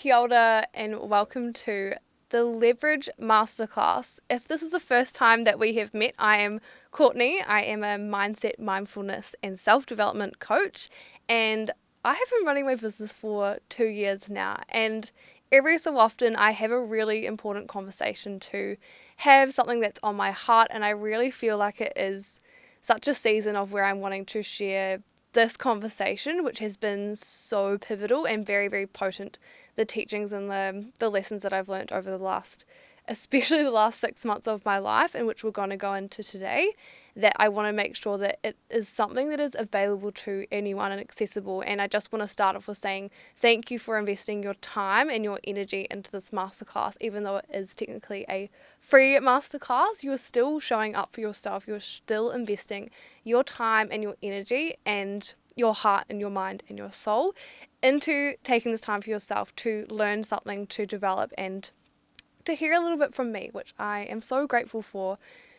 Kia ora and welcome to the Leverage Masterclass. If this is the first time that we have met, I am Courtney. I am a mindset, mindfulness and self-development coach, and I have been running my business for 2 years now, and every so often I have a really important conversation to have, something that's on my heart, and I really feel like it is such a season of where I'm wanting to share this conversation, which has been so pivotal and very, very potent. The teachings and the lessons that I've learned over especially the last 6 months of my life, and which we're going to go into today, that I want to make sure that it is something that is available to anyone and accessible. And I just want to start off with saying thank you for investing your time and your energy into this masterclass. Even though it is technically a free masterclass, you are still showing up for yourself. You're still investing your time and your energy and your heart and your mind and your soul into taking this time for yourself to learn something, to develop, and to hear a little bit from me, which I am so grateful for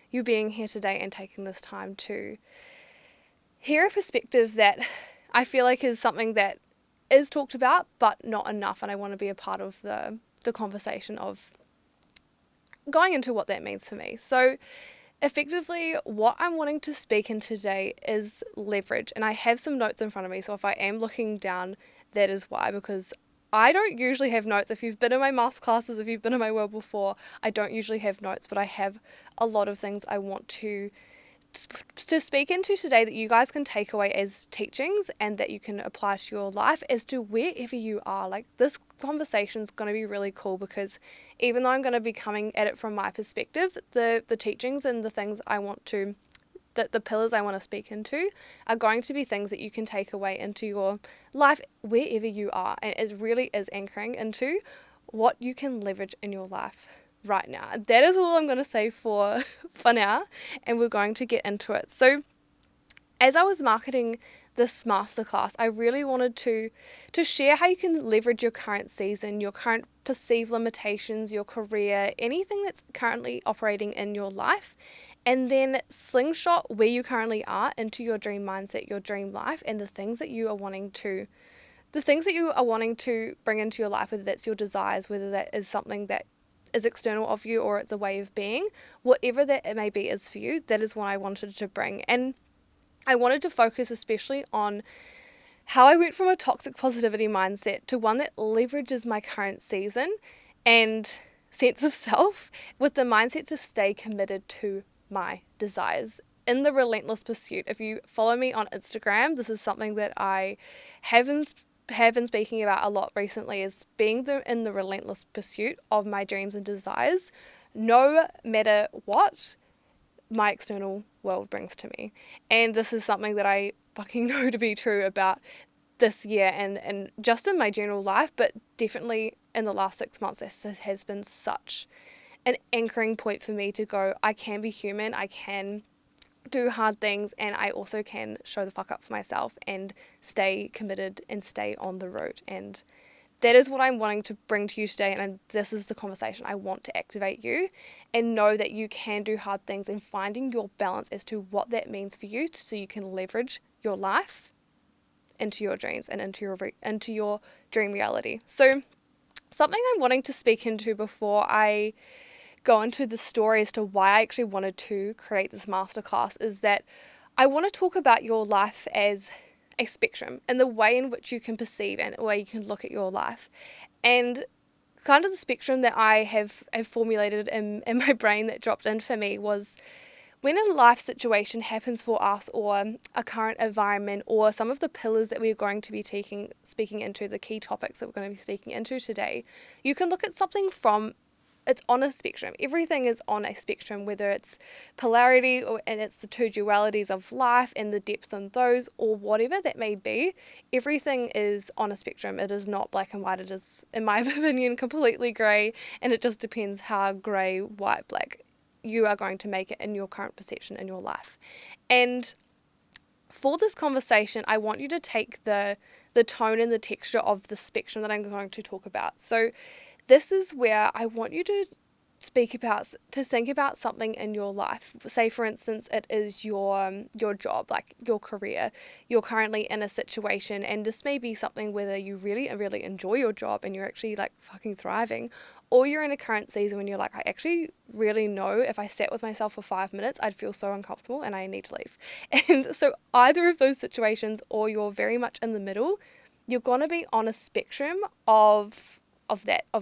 you being here today and taking this time to hear a perspective that I feel like is something that is talked about but not enough, and I want to be a part of the conversation of going into what that means for me. So effectively, what I'm wanting to speak in today is leverage, and I have some notes in front of me, so if I am looking down, that is why, because I don't usually have notes. If you've been in my masterclasses, if you've been in my world before, I don't usually have notes, but I have a lot of things I want to speak into today that you guys can take away as teachings and that you can apply to your life as to wherever you are. Like, this conversation is going to be really cool because even though I'm going to be coming at it from my perspective, the teachings and the things I want to the pillars I want to speak into are going to be things that you can take away into your life wherever you are, and it really is anchoring into what you can leverage in your life right now. That is all I'm going to say for now, and we're going to get into it. So as I was marketing this masterclass, I really wanted to share how you can leverage your current season, your current perceived limitations, your career, anything that's currently operating in your life, and then slingshot where you currently are into your dream mindset, your dream life, and the things that you are wanting to bring into your life, whether that's your desires, whether that is something that is external of you or it's a way of being, whatever that it may be is for you. That is what I wanted to bring. And I wanted to focus especially on how I went from a toxic positivity mindset to one that leverages my current season and sense of self with the mindset to stay committed to my desires in the relentless pursuit. If you follow me on Instagram, this is something that I have been speaking about a lot recently, is being in the relentless pursuit of my dreams and desires, no matter what my external world brings to me. And this is something that I fucking know to be true about this year and just in my general life, but definitely in the last 6 months, this has been such an anchoring point for me to go, I can be human, I can do hard things, and I also can show the fuck up for myself and stay committed and stay on the road. And that is what I'm wanting to bring to you today, and this is the conversation I want to activate you and know that you can do hard things, and finding your balance as to what that means for you so you can leverage your life into your dreams and into your dream reality. So something I'm wanting to speak into before I go into the story as to why I actually wanted to create this masterclass is that I want to talk about your life as a spectrum and the way in which you can perceive and the way you can look at your life. And kind of the spectrum that I have formulated in my brain that dropped in for me was when a life situation happens for us, or a current environment, or some of the pillars that we're going to be speaking into, the key topics that we're going to be speaking into today, you can look at something from, it's on a spectrum. Everything is on a spectrum, whether it's polarity and it's the two dualities of life and the depth in those, or whatever that may be. Everything is on a spectrum. It is not black and white. It is, in my opinion, completely grey, and it just depends how grey, white, black you are going to make it in your current perception in your life. And for this conversation, I want you to take the tone and the texture of the spectrum that I'm going to talk about. So this is where I want you to think about something in your life. Say for instance it is your job, like your career. You're currently in a situation, and this may be something whether you really really enjoy your job and you're actually like fucking thriving, or you're in a current season when you're like, I actually really know if I sat with myself for 5 minutes I'd feel so uncomfortable and I need to leave. And so either of those situations, or you're very much in the middle, you're going to be on a spectrum of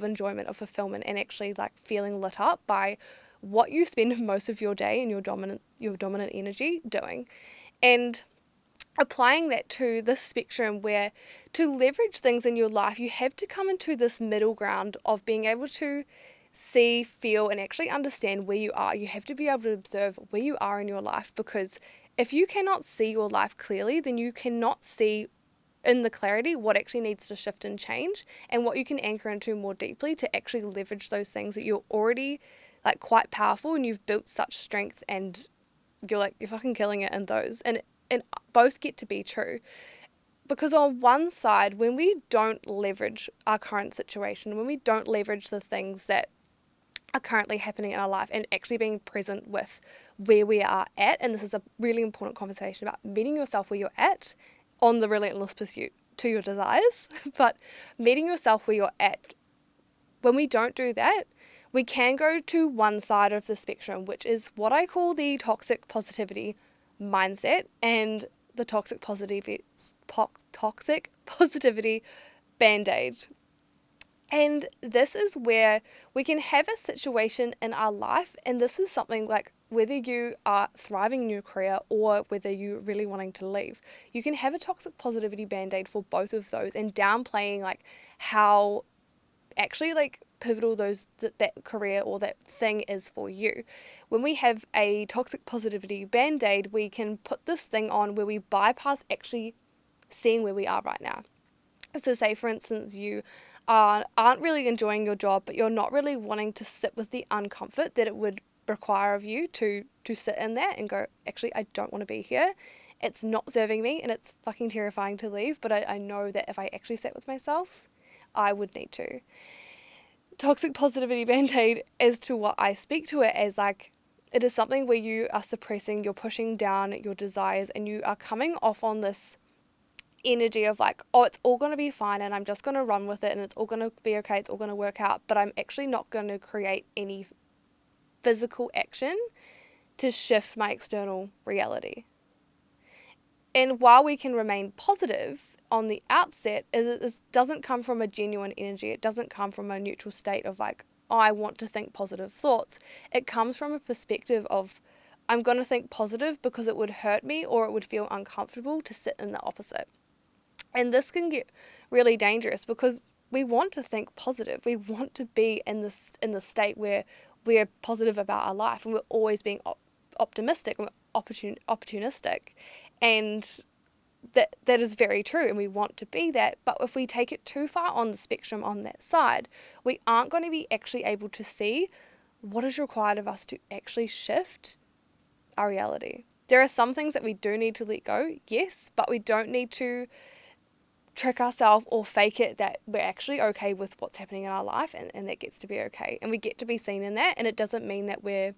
enjoyment, of fulfillment, and actually like feeling lit up by what you spend most of your day and your dominant energy doing. And applying that to this spectrum, where to leverage things in your life, you have to come into this middle ground of being able to see, feel, and actually understand where you are. You have to be able to observe where you are in your life, because if you cannot see your life clearly, then you cannot see in the clarity what actually needs to shift and change, and what you can anchor into more deeply to actually leverage those things that you're already like quite powerful and you've built such strength, and you're fucking killing it in those, and both get to be true. Because on one side, when we don't leverage our current situation, when we don't leverage the things that are currently happening in our life and actually being present with where we are at, and this is a really important conversation about meeting yourself where you're at on the relentless pursuit to your desires, but meeting yourself where you're at, when we don't do that, we can go to one side of the spectrum, which is what I call the toxic positivity mindset and the toxic positivity band-aid. And this is where we can have a situation in our life, and this is something like whether you are thriving in your career or whether you're really wanting to leave, you can have a toxic positivity band-aid for both of those, and downplaying like how actually like pivotal that career or that thing is for you. When we have a toxic positivity band-aid, we can put this thing on where we bypass actually seeing where we are right now. So say for instance you aren't really enjoying your job, but you're not really wanting to sit with the uncomfort that it would require of you to sit in that and go, actually I don't want to be here, it's not serving me and it's fucking terrifying to leave, but I know that if I actually sat with myself I would need to. Toxic positivity band-aid, as to what I speak to it as, like it is something where you are suppressing, you're pushing down your desires, and you are coming off on this energy of like, oh, it's all going to be fine and I'm just going to run with it and it's all going to be okay, it's all going to work out, but I'm actually not going to create any physical action to shift my external reality. And while we can remain positive on the outset, this doesn't come from a genuine energy. It doesn't come from a neutral state of like, oh, I want to think positive thoughts. It comes from a perspective of, I'm going to think positive because it would hurt me or it would feel uncomfortable to sit in the opposite. And this can get really dangerous because we want to think positive. We want to be in the state where we're positive about our life and we're always being optimistic and opportunistic. And that is very true, and we want to be that. But if we take it too far on the spectrum on that side, we aren't going to be actually able to see what is required of us to actually shift our reality. There are some things that we do need to let go, yes, but we don't need to trick ourselves or fake it that we're actually okay with what's happening in our life, and that gets to be okay, and we get to be seen in that. And it doesn't mean that we're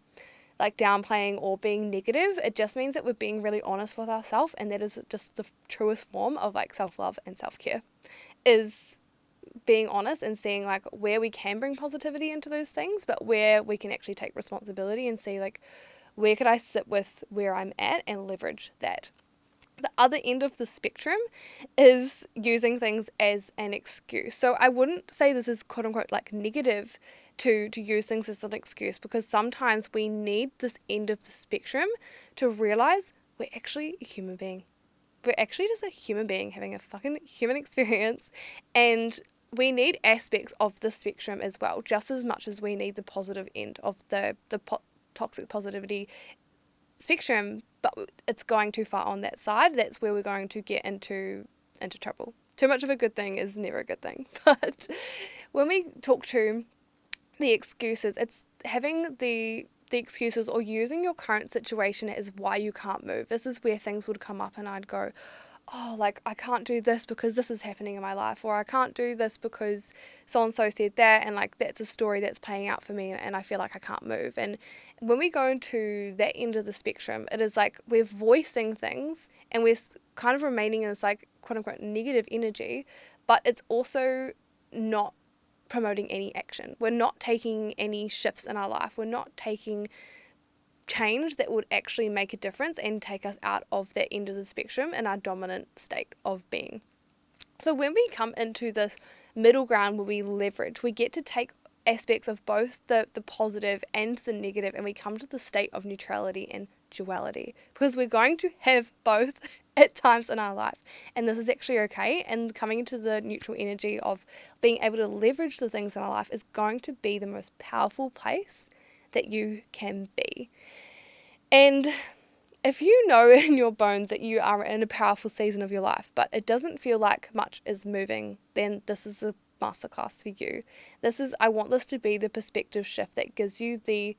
like downplaying or being negative. It just means that we're being really honest with ourselves, and that is just the truest form of like self-love and self-care, is being honest and seeing like where we can bring positivity into those things, but where we can actually take responsibility and see like, where could I sit with where I'm at and leverage that. The other end of the spectrum is using things as an excuse. So I wouldn't say this is quote unquote like negative to use things as an excuse, because sometimes we need this end of the spectrum to realize we're actually a human being. We're actually just a human being having a fucking human experience, and we need aspects of the spectrum as well, just as much as we need the positive end of the toxic positivity spectrum. But it's going too far on that side, that's where we're going to get into trouble. Too much of a good thing is never a good thing. But when we talk to the excuses, it's having the excuses or using your current situation as why you can't move. This is where things would come up and I'd go, oh, like, I can't do this because this is happening in my life, or I can't do this because so-and-so said that, and like, that's a story that's playing out for me, and I feel like I can't move. And when we go into that end of the spectrum, it is like we're voicing things, and we're kind of remaining in this, like, quote-unquote negative energy, but it's also not promoting any action. We're not taking any shifts in our life. We're not taking change that would actually make a difference and take us out of that end of the spectrum in our dominant state of being. So when we come into this middle ground where we leverage, we get to take aspects of both the positive and the negative, and we come to the state of neutrality and duality, because we're going to have both at times in our life, and this is actually okay. And coming into the neutral energy of being able to leverage the things in our life is going to be the most powerful place that you can be. And if you know in your bones that you are in a powerful season of your life, but it doesn't feel like much is moving, then this is the masterclass for you. I want this to be the perspective shift that gives you the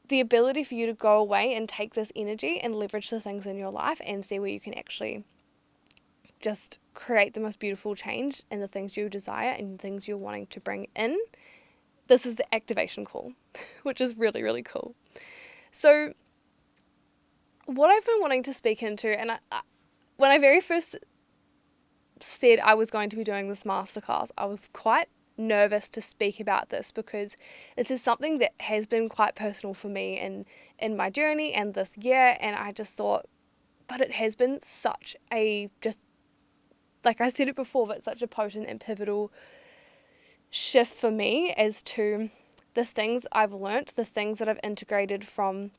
ability for you to go away and take this energy and leverage the things in your life and see where you can actually just create the most beautiful change in the things you desire and things you're wanting to bring in. This is the activation call, which is really, really cool. So what I've been wanting to speak into, and when I very first said I was going to be doing this masterclass, I was quite nervous to speak about this, because this is something that has been quite personal for me in my journey and this year, and I just thought, but it has been such a, just like I said it before, but such a potent and pivotal shift for me as to the things I've learnt, the things that I've integrated from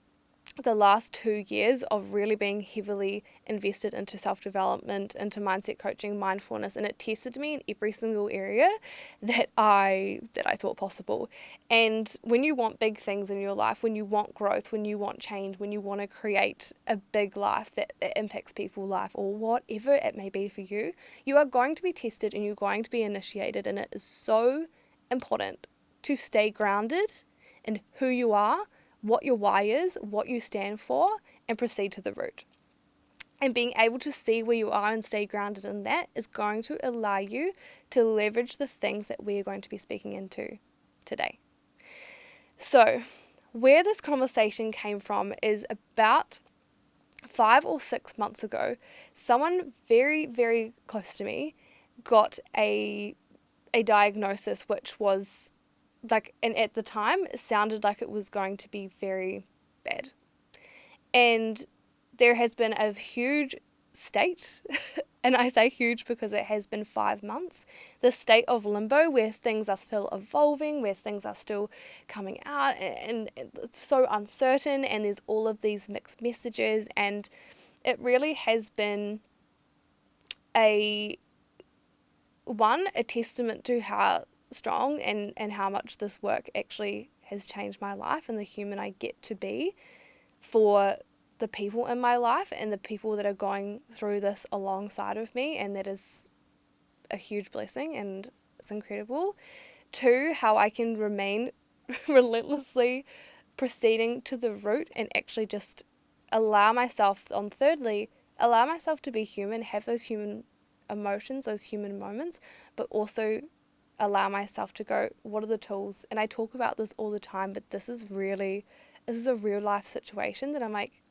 the last 2 years of really being heavily invested into self-development, into mindset coaching, mindfulness, and it tested me in every single area that I thought possible. And when you want big things in your life, when you want growth, when you want change, when you want to create a big life that impacts people's life, or whatever it may be for you, you are going to be tested and you're going to be initiated, and it is so important to stay grounded in who you are, what your why is, what you stand for, and proceed to the root. And being able to see where you are and stay grounded in that is going to allow you to leverage the things that we are going to be speaking into today. So, where this conversation came from is about 5 or 6 months ago, someone very, very close to me got a diagnosis which was like, and at the time it sounded like it was going to be very bad. And there has been a huge state, and I say huge because it has been 5 months, the state of limbo where things are still evolving, where things are still coming out, and it's so uncertain, and there's all of these mixed messages, and it really has been a testament to how strong and how much this work actually has changed my life and the human I get to be for the people in my life and the people that are going through this alongside of me, and that is a huge blessing and it's incredible. 2, how I can remain relentlessly proceeding to the root and actually just allow myself, thirdly, allow myself to be human, have those human emotions, those human moments, but also allow myself to go, what are the tools? And I talk about this all the time, but this is a real life situation that I'm like,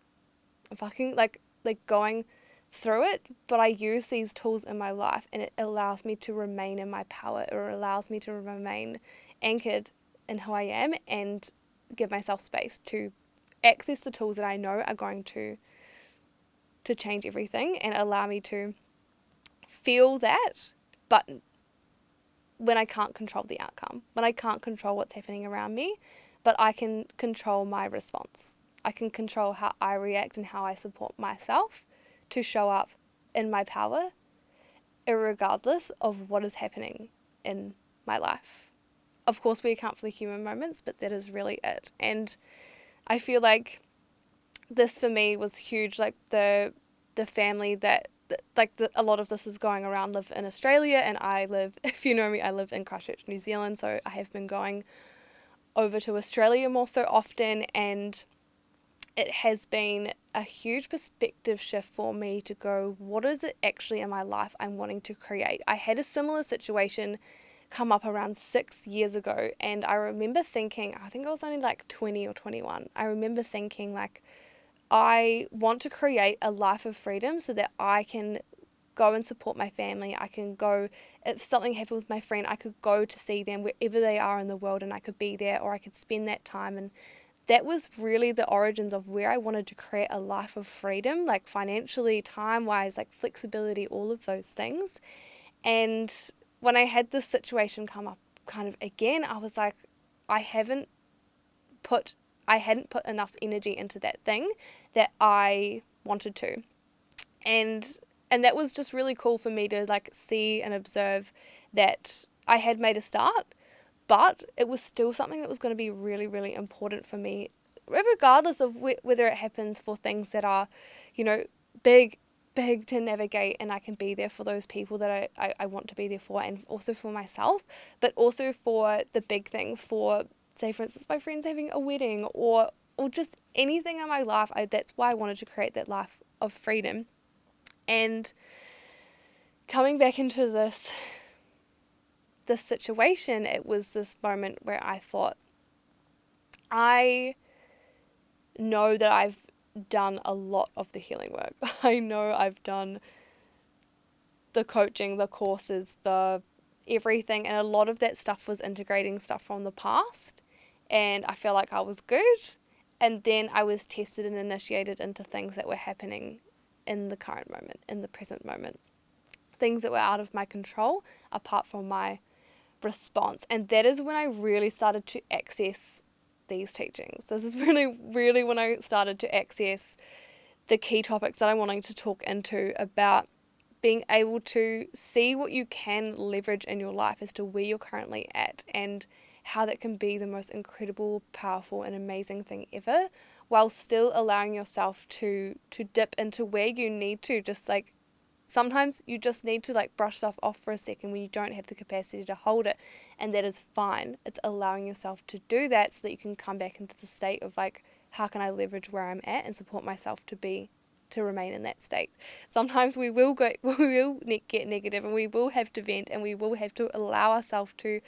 I'm fucking like going through it, but I use these tools in my life and it allows me to remain in my power, or allows me to remain anchored in who I am and give myself space to access the tools that I know are going to change everything and allow me to feel that, but when I can't control the outcome, when I can't control what's happening around me, but I can control my response. I can control how I react and how I support myself to show up in my power, irregardless of what is happening in my life. Of course, we account for the human moments, but that is really it. And I feel like this for me was huge, like the family that a lot of this is going around, live in Australia, and I live, if you know me, I live in Christchurch, New Zealand, so I have been going over to Australia more so often, and it has been a huge perspective shift for me to go, what is it actually in my life I'm wanting to create? I had a similar situation come up around 6 years ago, and I remember thinking, I think I was only like 20 or 21. I remember thinking like, I want to create a life of freedom so that I can go and support my family. I can go, if something happened with my friend, I could go to see them wherever they are in the world, and I could be there, or I could spend that time. And that was really the origins of where I wanted to create a life of freedom, like financially, time-wise, like flexibility, all of those things. And when I had this situation come up kind of again, I was like, I hadn't put enough energy into that thing that I wanted to. And that was just really cool for me to like see and observe that I had made a start, but it was still something that was going to be really, really important for me, regardless of whether it happens for things that are, big, big to navigate, and I can be there for those people that I want to be there for, and also for myself, but also for the big things, for, say, for instance, my friends having a wedding, or just anything in my life. That's why I wanted to create that life of freedom. And coming back into this situation, it was this moment where I thought, I know that I've done a lot of the healing work. I know I've done the coaching, the courses, the everything, and a lot of that stuff was integrating stuff from the past, and I feel like I was good. And then I was tested and initiated into things that were happening in the current moment, in the present moment. Things that were out of my control, apart from my response. And that is when I really started to access these teachings. This is really, really when I started to access the key topics that I'm wanting to talk into about being able to see what you can leverage in your life as to where you're currently at, and how that can be the most incredible, powerful, and amazing thing ever, while still allowing yourself to dip into where you need to. Just like sometimes you just need to like brush stuff off for a second when you don't have the capacity to hold it, and that is fine. It's allowing yourself to do that so that you can come back into the state of like, how can I leverage where I'm at and support myself to remain in that state. Sometimes we will get negative, and we will have to vent, and we will have to allow ourselves to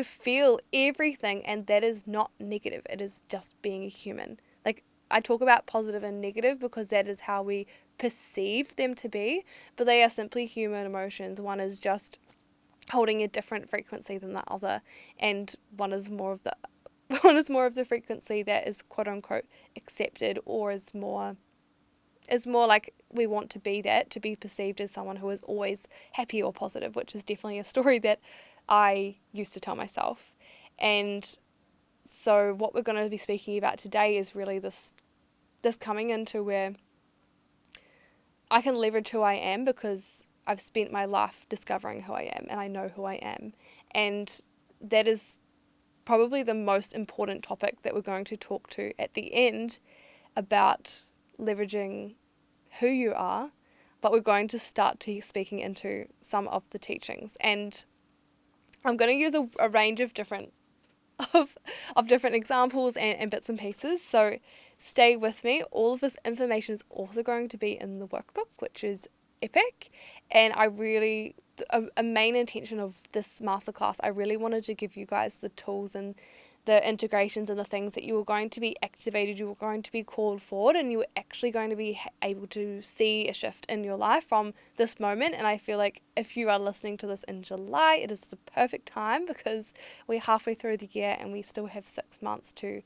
feel everything, and that is not negative. It is just being a human. Like, I talk about positive and negative because that is how we perceive them to be, but they are simply human emotions. One is just holding a different frequency than the other, and one is more of the frequency that is quote unquote accepted, or is more like we want to be perceived as someone who is always happy or positive, which is definitely a story that I used to tell myself. And so what we're going to be speaking about today is really this coming into where I can leverage who I am, because I've spent my life discovering who I am, and I know who I am. And that is probably the most important topic that we're going to talk to at the end, about leveraging who you are, but we're going to start to speaking into some of the teachings. And I'm going to use a range of different different examples and bits and pieces, so stay with me. All of this information is also going to be in the workbook, which is epic. And I really, a main intention of this masterclass, I really wanted to give you guys the tools and the integrations and the things that you were going to be activated, you were going to be called forward, and you were actually going to be able to see a shift in your life from this moment. And I feel like if you are listening to this in July, it is the perfect time, because we're halfway through the year and we still have 6 months to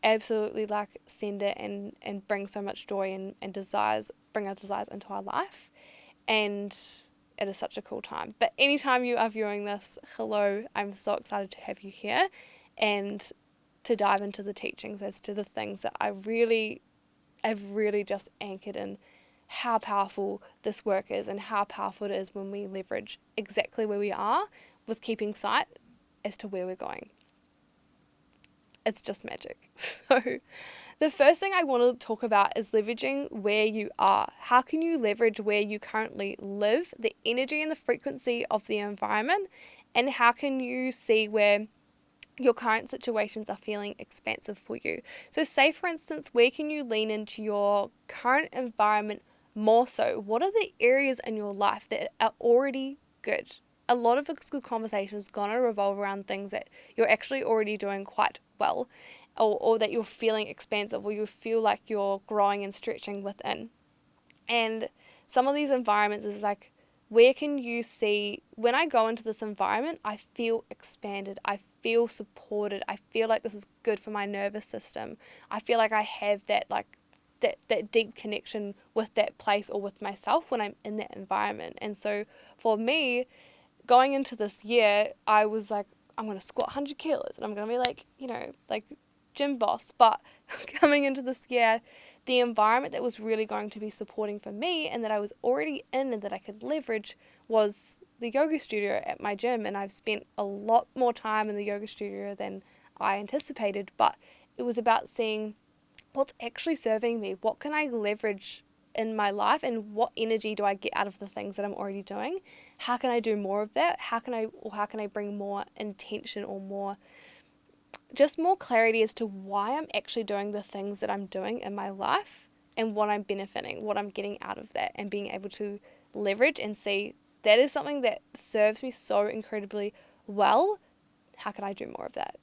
absolutely like send it and bring so much joy and desires, bring our desires into our life. And it is such a cool time. But anytime you are viewing this, hello, I'm so excited to have you here, and to dive into the teachings as to the things that I've really just anchored in how powerful this work is, and how powerful it is when we leverage exactly where we are with keeping sight as to where we're going. It's just magic. So the first thing I want to talk about is leveraging where you are. How can you leverage where you currently live, the energy and the frequency of the environment, and how can you see where your current situations are feeling expansive for you. So say, for instance, where can you lean into your current environment more so? What are the areas in your life that are already good? A lot of this good conversation is going to revolve around things that you're actually already doing quite well, or that you're feeling expansive, or you feel like you're growing and stretching within. And some of these environments is like, where can you see, when I go into this environment, I feel expanded, I feel supported, I feel like this is good for my nervous system. I feel like I have that that deep connection with that place or with myself when I'm in that environment. And so for me, going into this year, I was like, I'm going to squat 100 kilos and I'm going to be like, like gym boss. But coming into this year, the environment that was really going to be supporting for me and that I was already in and that I could leverage was the yoga studio at my gym. And I've spent a lot more time in the yoga studio than I anticipated, but it was about seeing what's actually serving me, what can I leverage in my life, and what energy do I get out of the things that I'm already doing. How can I do more of that? How can I bring more intention or more clarity as to why I'm actually doing the things that I'm doing in my life and what I'm benefiting, what I'm getting out of that, and being able to leverage and see that is something that serves me so incredibly well. How can I do more of that?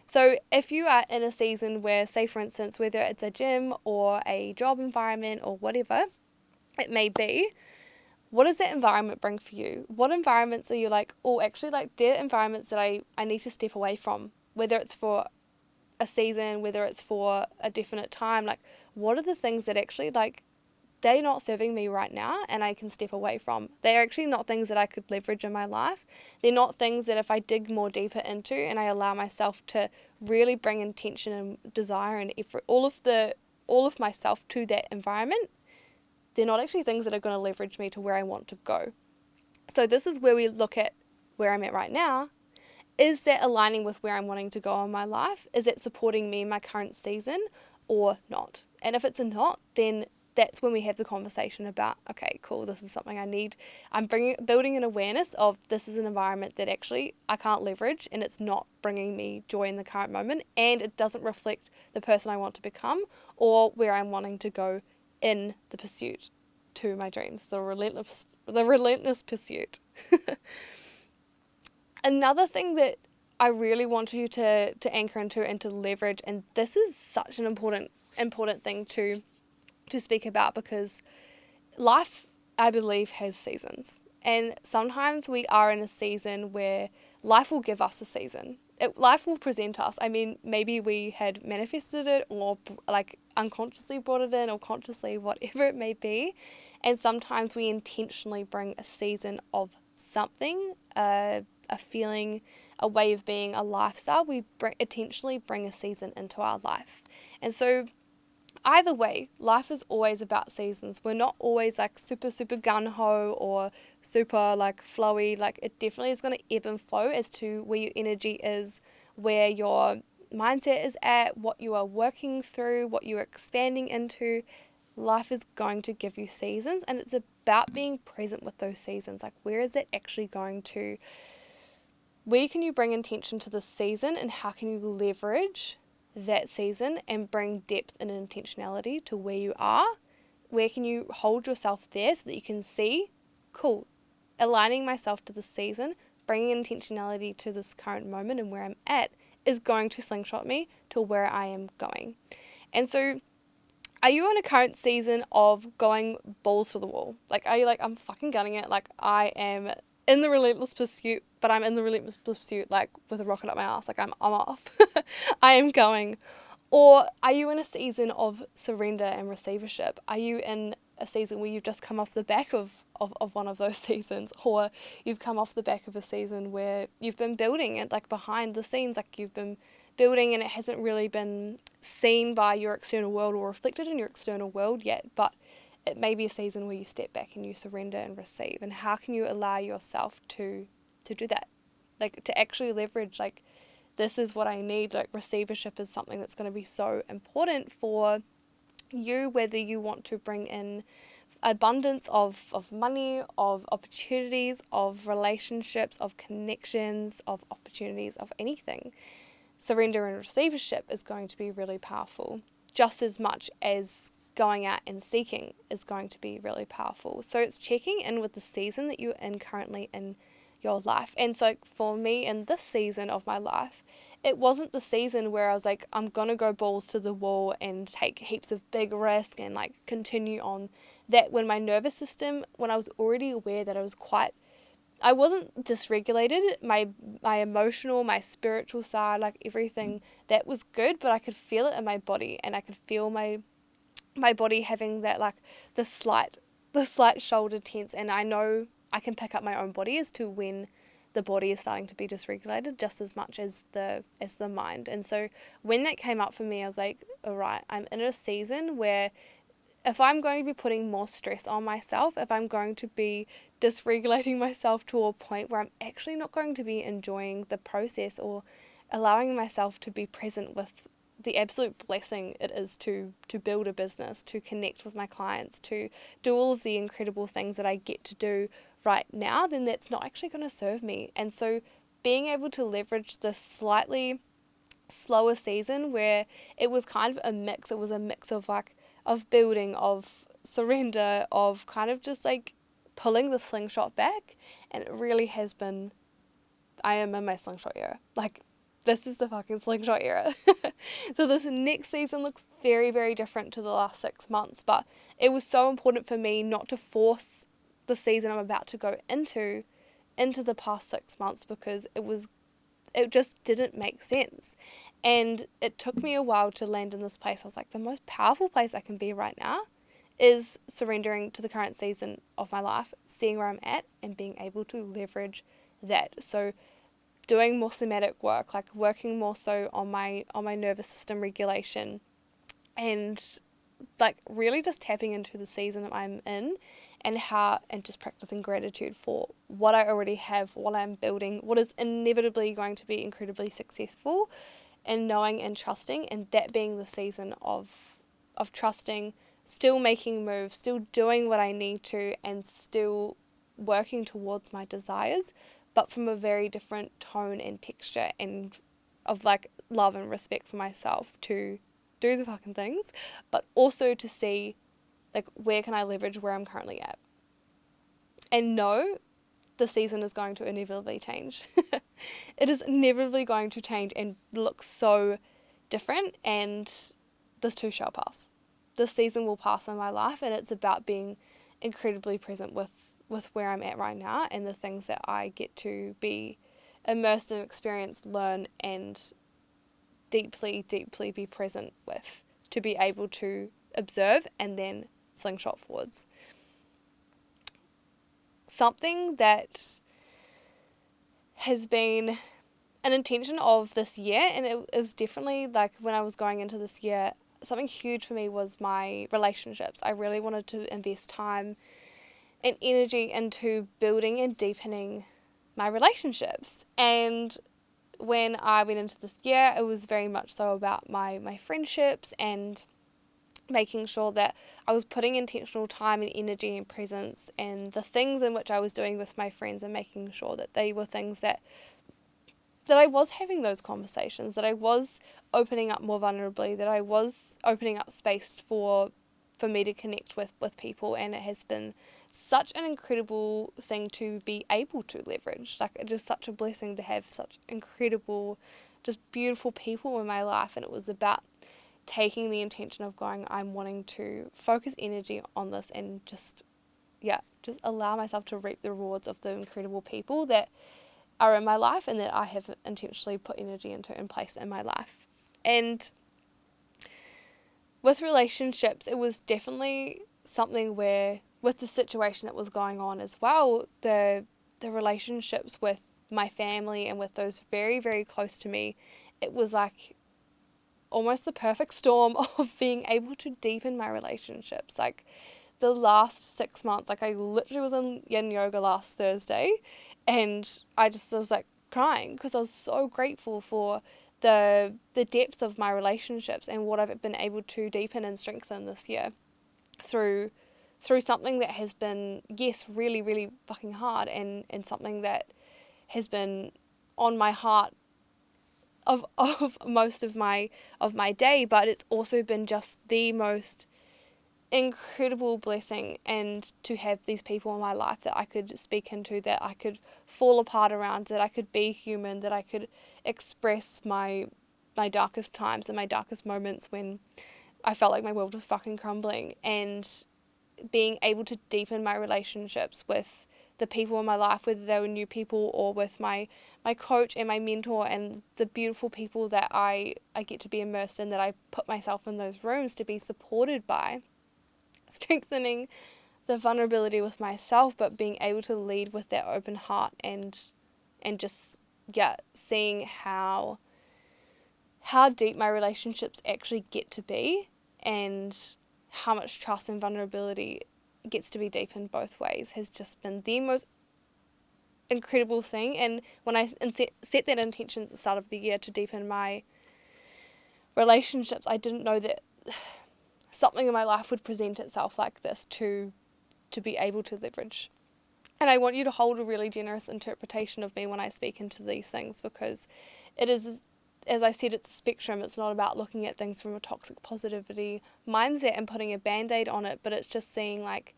So if you are in a season where, say for instance, whether it's a gym or a job environment or whatever it may be, what does that environment bring for you? What environments are you like, oh, actually, like, they're environments that I need to step away from, whether it's for a season, whether it's for a definite time. Like, what are the things that actually, like, they're not serving me right now and I can step away from? They're actually not things that I could leverage in my life. They're not things that if I dig more deeper into and I allow myself to really bring intention and desire and effort, all of myself to that environment, they're not actually things that are going to leverage me to where I want to go. So this is where we look at where I'm at right now. Is that aligning with where I'm wanting to go in my life? Is it supporting me in my current season or not? And if it's a not, then that's when we have the conversation about, okay, cool, this is something I need. I'm building an awareness of this is an environment that actually I can't leverage and it's not bringing me joy in the current moment, and it doesn't reflect the person I want to become or where I'm wanting to go in the pursuit to my dreams, the relentless pursuit. Another thing that I really want you to anchor into and to leverage, and this is such an important thing to speak about, because life, I believe, has seasons. And sometimes we are in a season where life will give us a season. Life will present us. I mean, maybe we had manifested it or like unconsciously brought it in, or consciously, whatever it may be. And sometimes we intentionally bring a season of something, a feeling, a way of being, a lifestyle. We intentionally bring a season into our life. And so either way, life is always about seasons. We're not always like super gung-ho or super like flowy. Like, it definitely is going to ebb and flow as to where your energy is, where your mindset is at, what you are working through, what you're expanding into. Life is going to give you seasons, and it's about being present with those seasons. Like, where can you bring intention to this season, and how can you leverage that season and bring depth and intentionality to where you are? Where can you hold yourself there so that you can see, cool, aligning myself to this season, bringing intentionality to this current moment and where I'm at is going to slingshot me to where I am going. And so, are you in a current season of going balls to the wall? Like, are you like, I'm fucking gunning it, like I am in the relentless pursuit, but I'm in the relentless pursuit like with a rocket up my ass, like I'm off. I am going. Or are you in a season of surrender and receivership? Are you in a season where you've just come off the back of one of those seasons, or you've come off the back of a season where you've been building it, like behind the scenes, like you've been building and it hasn't really been seen by your external world or reflected in your external world yet, but it may be a season where you step back and you surrender and receive. And how can you allow yourself to do that? Like, to actually leverage, like, this is what I need. Like, receivership is something that's going to be so important for you, whether you want to bring in abundance of money, of opportunities, of relationships, of connections, of opportunities, of anything. surrender and receivership is going to be really powerful, just as much as going out and seeking is going to be really powerful. So it's checking in with the season that you're in currently in your life. And so for me in this season of my life, it wasn't the season where I was like, I'm going to go balls to the wall and take heaps of big risk and like continue on that, when my nervous system, when I was already aware that I wasn't dysregulated, my emotional, my spiritual side, like everything, that was good, but I could feel it in my body, and I could feel my body having that, like the slight shoulder tense, and I know I can pick up my own body as to when the body is starting to be dysregulated just as much as the mind. And so when that came up for me, I was like, all right, I'm in a season where if I'm going to be putting more stress on myself, if I'm going to be dysregulating myself to a point where I'm actually not going to be enjoying the process or allowing myself to be present with the absolute blessing it is to build a business, to connect with my clients, to do all of the incredible things that I get to do right now, then that's not actually going to serve me. And so being able to leverage this slightly slower season where it was kind of a mix, it was a mix of like, of building, of surrender, of kind of just like pulling the slingshot back, and it really has been, I am in my slingshot era. Like, this is the fucking slingshot era. So this next season looks very, very different to the last 6 months, but it was so important for me not to force the season I'm about to go into the past 6 months, because it just didn't make sense. And it took me a while to land in this place. I was like, the most powerful place I can be right now is surrendering to the current season of my life, seeing where I'm at, and being able to leverage that. So doing more somatic work, like working more so on my nervous system regulation, and like really just tapping into the season that I'm in, and just practicing gratitude for what I already have, what I'm building, what is inevitably going to be incredibly successful, and knowing and trusting, and that being the season of trusting, still making moves, still doing what I need to, and still working towards my desires, but from a very different tone and texture, and of like love and respect for myself to do the fucking things, but also to see like where can I leverage where I'm currently at, and know the season is going to inevitably change. It is inevitably going to change and look so different, and this too shall pass. This season will pass in my life, and it's about being incredibly present with where I'm at right now, and the things that I get to be immersed in, experience, learn, and deeply, deeply be present with, to be able to observe and then slingshot forwards. Something that has been an intention of this year, and it was definitely like when I was going into this year, something huge for me was my relationships. I really wanted to invest time and energy into building and deepening my relationships. And when I went into this year, it was very much so about my friendships, and making sure that I was putting intentional time and energy and presence and the things in which I was doing with my friends, and making sure that they were things that I was having those conversations, that I was opening up more vulnerably, that I was opening up space for me to connect with people. And it has been such an incredible thing to be able to leverage. Like, it is such a blessing to have such incredible, just beautiful people in my life. And it was about taking the intention of going, I'm wanting to focus energy on this, and just allow myself to reap the rewards of the incredible people that are in my life, and that I have intentionally put energy into and placed in my life. And with relationships, it was definitely something where, with the situation that was going on as well, the relationships with my family and with those very, very close to me, it was like almost the perfect storm of being able to deepen my relationships. Like, the last 6 months, like I literally was in yin yoga last Thursday, and I just was like crying, because I was so grateful for the depth of my relationships and what I've been able to deepen and strengthen this year through something that has been, yes, really, really fucking hard, and something that has been on my heart of most of my day, but it's also been just the most incredible blessing, and to have these people in my life that I could speak into, that I could fall apart around, that I could be human, that I could express my darkest times and my darkest moments when I felt like my world was fucking crumbling, and being able to deepen my relationships with the people in my life, whether they were new people or with my coach and my mentor, and the beautiful people that I get to be immersed in, that I put myself in those rooms to be supported by, strengthening the vulnerability with myself, but being able to lead with that open heart, and just seeing how deep my relationships actually get to be, and how much trust and vulnerability gets to be deepened both ways, has just been the most incredible thing. And when I set that intention at the start of the year to deepen my relationships, I didn't know that something in my life would present itself like this to be able to leverage. And I want you to hold a really generous interpretation of me when I speak into these things, because it is, as I said, it's a spectrum. It's not about looking at things from a toxic positivity mindset and putting a band-aid on it, but it's just seeing like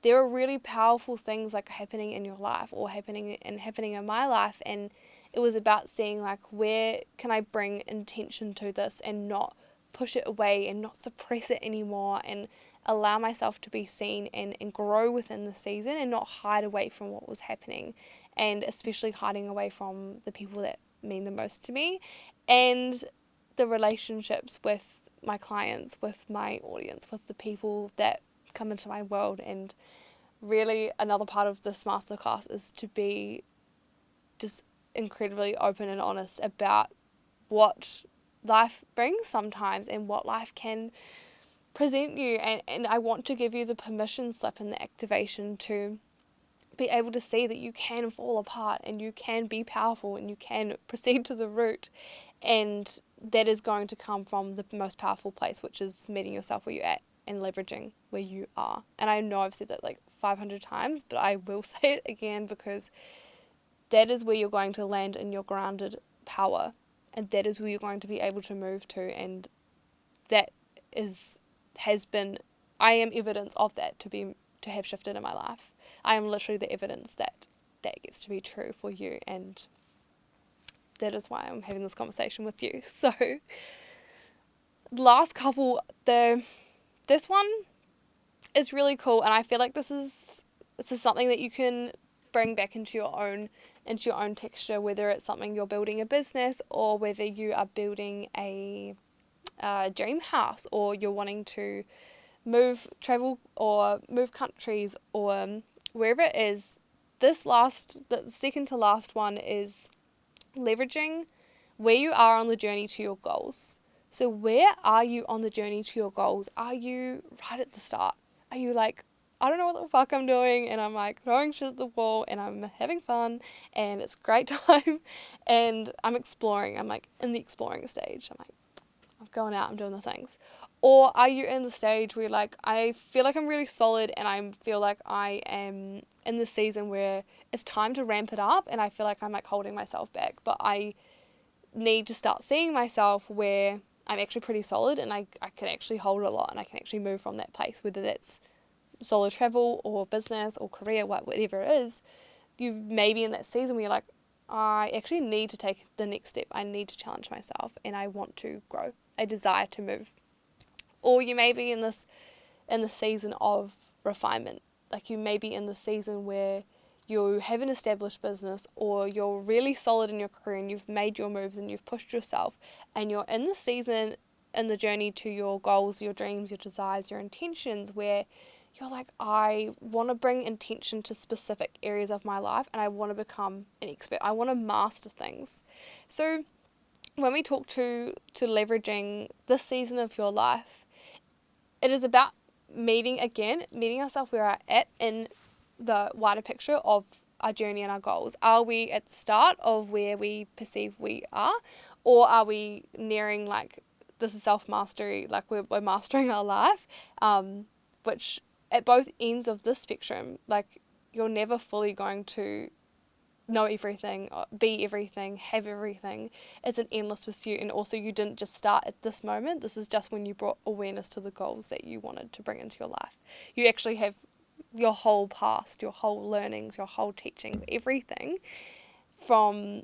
there are really powerful things like happening in your life, or happening in my life, and it was about seeing like, where can I bring intention to this and not push it away and not suppress it anymore, and allow myself to be seen and grow within the season, and not hide away from what was happening, and especially hiding away from the people that mean the most to me, and the relationships with my clients, with my audience, with the people that come into my world. And really, another part of this masterclass is to be just incredibly open and honest about what life brings sometimes, and what life can present you, and I want to give you the permission slip and the activation to be able to see that you can fall apart, and you can be powerful, and you can proceed to the root, and that is going to come from the most powerful place, which is meeting yourself where you're at and leveraging where you are. And I know I've said that like 500 times, but I will say it again, because that is where you're going to land in your grounded power, and that is where you're going to be able to move to, and that I am evidence of that to have shifted in my life. I am literally the evidence that gets to be true for you, and that is why I'm having this conversation with you. So, last couple, this one is really cool, and I feel like this is something that you can bring back into your own texture, whether it's something you're building a business, or whether you are building a dream house, or you're wanting to travel or move countries, or wherever it is. The second to last one is leveraging where you are on the journey to your goals. So where are you on the journey to your goals? Are you right at the start? Are you like, I don't know what the fuck I'm doing, and I'm like throwing shit at the wall, and I'm having fun, and it's a great time, and I'm exploring. I'm like in the exploring stage. I'm like, I'm going out, I'm doing the things. Or are you in the stage where you're like, I feel like I'm really solid, and I feel like I am in the season where it's time to ramp it up, and I feel like I'm like holding myself back, but I need to start seeing myself where I'm actually pretty solid, and I can actually hold a lot, and I can actually move from that place, whether that's solo travel or business or career, whatever it is. You may be in that season where you're like, I actually need to take the next step. I need to challenge myself, and I want to grow. I desire to move. Or you may be in the season of refinement. Like you may be in the season where you have an established business, or you're really solid in your career, and you've made your moves, and you've pushed yourself, and you're in the season, in the journey to your goals, your dreams, your desires, your intentions, where you're like, I want to bring intention to specific areas of my life, and I want to become an expert. I want to master things. So when we talk to leveraging this season of your life, it is about meeting ourselves where we're at in the wider picture of our journey and our goals. Are we at the start of where we perceive we are, or are we nearing like, this is self-mastery, like we're mastering our life, which at both ends of this spectrum, like you're never fully going to know everything, be everything, have everything. It's an endless pursuit, and also you didn't just start at this moment. This is just when you brought awareness to the goals that you wanted to bring into your life. You actually have your whole past, your whole learnings, your whole teaching, everything from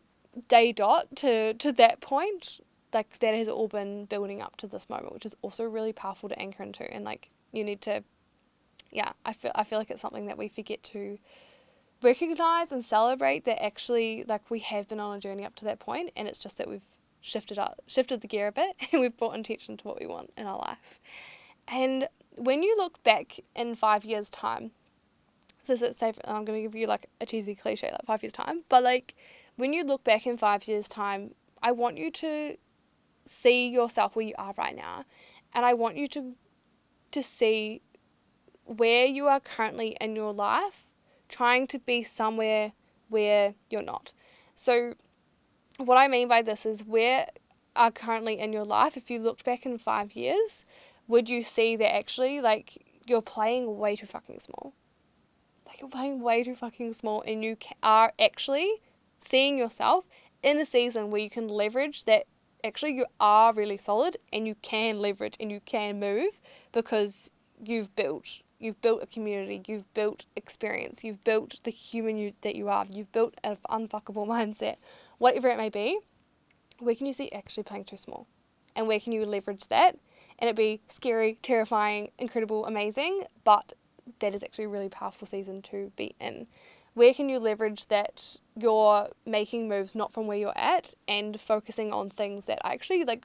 day dot to that point, like that has all been building up to this moment, which is also really powerful to anchor into. And like you need to, I feel like it's something that we forget to recognize and celebrate, that actually like we have been on a journey up to that point, and it's just that we've shifted the gear a bit, and we've brought intention to what we want in our life. And when you look back in 5 years time, so let's say I'm going to give you like a cheesy cliche, like 5 years time, but like when you look back in 5 years time, I want you to see yourself where you are right now, and I want you to see where you are currently in your life, trying to be somewhere where you're not. So what I mean by this is, where are currently in your life, if you looked back in 5 years, would you see that actually like you're playing way too fucking small? Like you're playing way too fucking small, and you are actually seeing yourself in a season where you can leverage that. Actually, you are really solid, and you can leverage and you can move, because you've built a community, you've built experience, you've built the human that you are, you've built an unfuckable mindset, whatever it may be. Where can you see actually playing too small? And where can you leverage that? And it be scary, terrifying, incredible, amazing, but that is actually a really powerful season to be in. Where can you leverage that you're making moves not from where you're at, and focusing on things that are actually like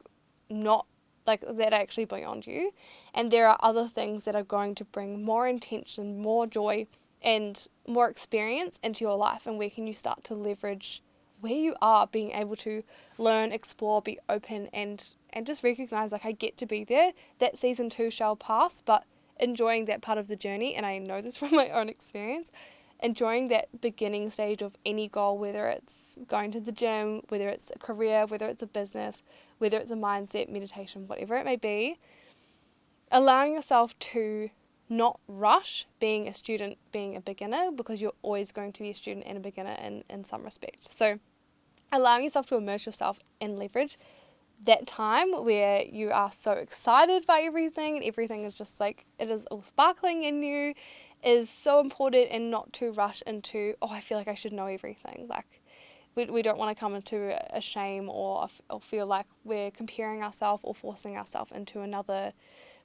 not like that are actually beyond you, and there are other things that are going to bring more intention, more joy, and more experience into your life. And where can you start to leverage where you are, being able to learn, explore, be open, and just recognize like I get to be there. That season 2 shall pass, but enjoying that part of the journey, and I know this from my own experience, enjoying that beginning stage of any goal, whether it's going to the gym, whether it's a career, whether it's a business, whether it's a mindset, meditation, whatever it may be, allowing yourself to not rush being a student, being a beginner, because you're always going to be a student and a beginner in some respect. So allowing yourself to immerse yourself and leverage that time where you are so excited by everything, and everything is just like, it is all sparkling in you, is so important. And not to rush into, I feel like I should know everything. Like we don't want to come into a shame or feel like we're comparing ourselves or forcing ourselves into another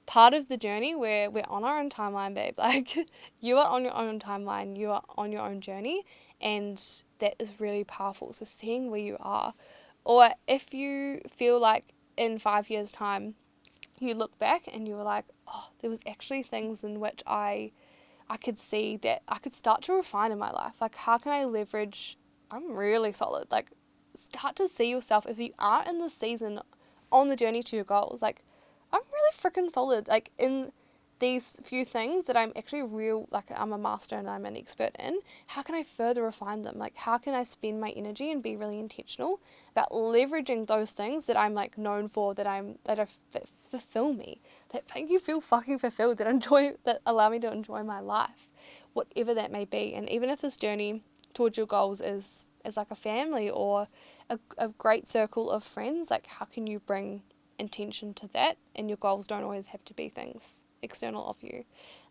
part of the journey where we're on our own timeline, babe. Like you are on your own timeline, you are on your own journey, and that is really powerful. So seeing where you are, or if you feel like in 5 years time you look back and you were like, there was actually things in which I could see that I could start to refine in my life. Like how can I leverage, I'm really solid. Like start to see yourself, if you are in this season on the journey to your goals, like I'm really freaking solid, like in these few things that I'm actually I'm a master and I'm an expert in. How can I further refine them? Like how can I spend my energy and be really intentional about leveraging those things that I'm like known for, that fulfill me, that make you feel fucking fulfilled, that allow me to enjoy my life, whatever that may be. And even if this journey towards your goals is like a family or a great circle of friends, like how can you bring intention to that? And your goals don't always have to be things external of you.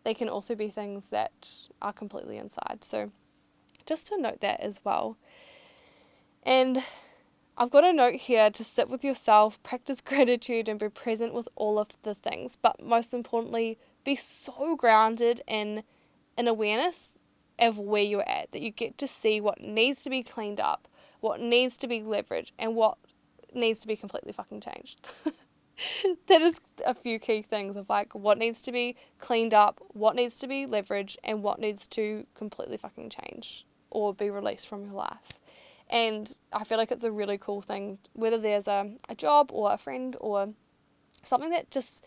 They can also be things that are completely inside. So just to note that as well. And I've got a note here to sit with yourself, practice gratitude, and be present with all of the things. But most importantly, be so grounded in an awareness of where you're at, that you get to see what needs to be cleaned up, what needs to be leveraged, and what needs to be completely fucking changed. That is a few key things of like what needs to be cleaned up, what needs to be leveraged, and what needs to completely fucking change or be released from your life. And I feel like it's a really cool thing, whether there's a job or a friend or something that just,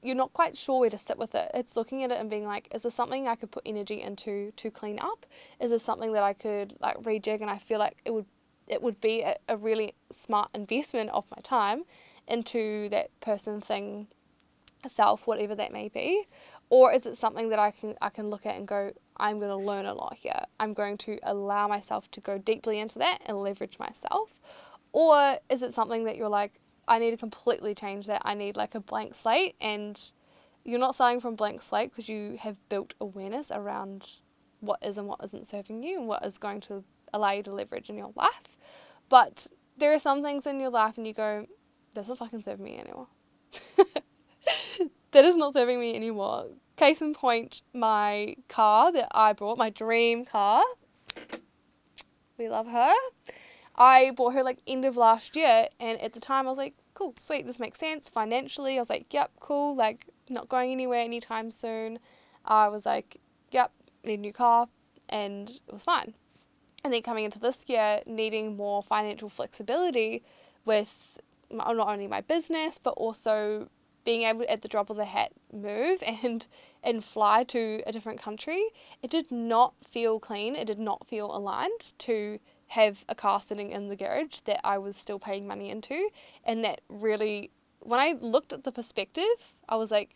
you're not quite sure where to sit with it. It's looking at it and being like, is this something I could put energy into to clean up? Is this something that I could like rejig, and I feel like it would be a really smart investment of my time into that person, thing, self, whatever that may be? Or is it something that I can look at and go, I'm going to learn a lot here. I'm going to allow myself to go deeply into that and leverage myself. Or is it something that you're like, I need to completely change that. I need like a blank slate, and you're not starting from blank slate because you have built awareness around what is and what isn't serving you and what is going to allow you to leverage in your life. But there are some things in your life and you go, that's not fucking serving me anymore. That is not serving me anymore. Case in point, my car that I bought, my dream car, we love her. I bought her like end of last year, and at the time I was like, cool, sweet, this makes sense financially. I was like, yep, cool, like not going anywhere anytime soon. I was like, yep, need a new car, and it was fine. And then coming into this year, needing more financial flexibility with not only my business, but also being able to, at the drop of the hat, move and fly to a different country. It did not feel clean. It did not feel aligned to have a car sitting in the garage that I was still paying money into. And that really, when I looked at the perspective, I was like,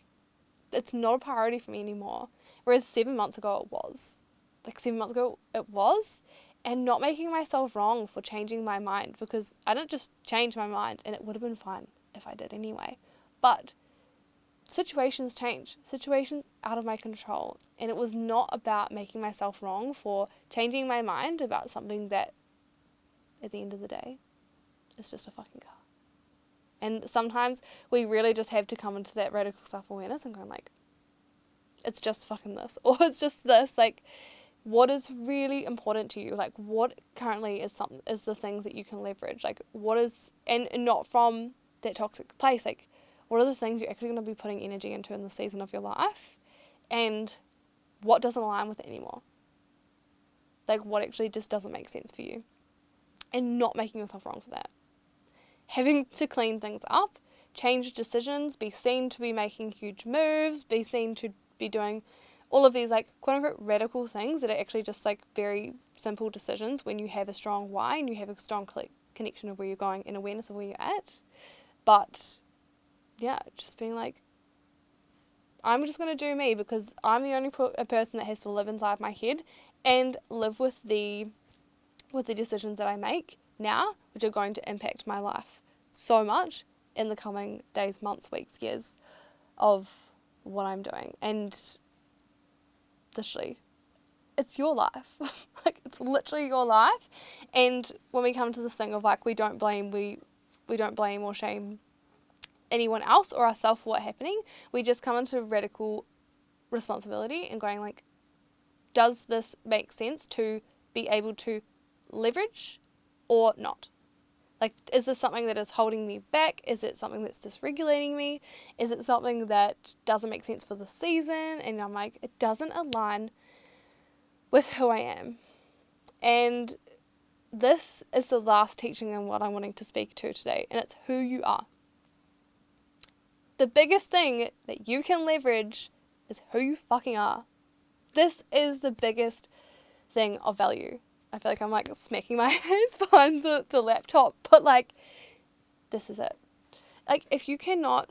it's not a priority for me anymore. Whereas 7 months ago it was. Like 7 months ago it was. And not making myself wrong for changing my mind, because I didn't just change my mind, and it would have been fine if I did anyway. But situations change. Situations out of my control. And it was not about making myself wrong for changing my mind about something that, at the end of the day, is just a fucking car. And sometimes we really just have to come into that radical self-awareness and go like, it's just fucking this. Or it's just this. Like, what is really important to you? Like, what currently is the things that you can leverage? Like, what is, and not from that toxic place, like, what are the things you're actually going to be putting energy into in the season of your life? And what doesn't align with it anymore? Like, what actually just doesn't make sense for you? And not making yourself wrong for that. Having to clean things up, change decisions, be seen to be making huge moves, be seen to be doing all of these like quote unquote radical things that are actually just like very simple decisions when you have a strong why and you have a strong connection of where you're going and awareness of where you're at. But yeah, just being like, I'm just going to do me, because I'm the only person that has to live inside my head and live with the decisions that I make now, which are going to impact my life so much in the coming days, months, weeks, years of what I'm doing. And literally, it's your life. Like, it's literally your life. And when we come to this thing of like, we don't blame or shame anyone else or ourselves for what's happening. We just come into radical responsibility and going like, does this make sense to be able to leverage or not? Like, is this something that is holding me back? Is it something that's dysregulating me? Is it something that doesn't make sense for the season? And I'm like, it doesn't align with who I am. And this is the last teaching and what I'm wanting to speak to today. And it's who you are. The biggest thing that you can leverage is who you fucking are. This is the biggest thing of value. I feel like I'm like smacking my hands behind the laptop, but like, this is it. Like, if you cannot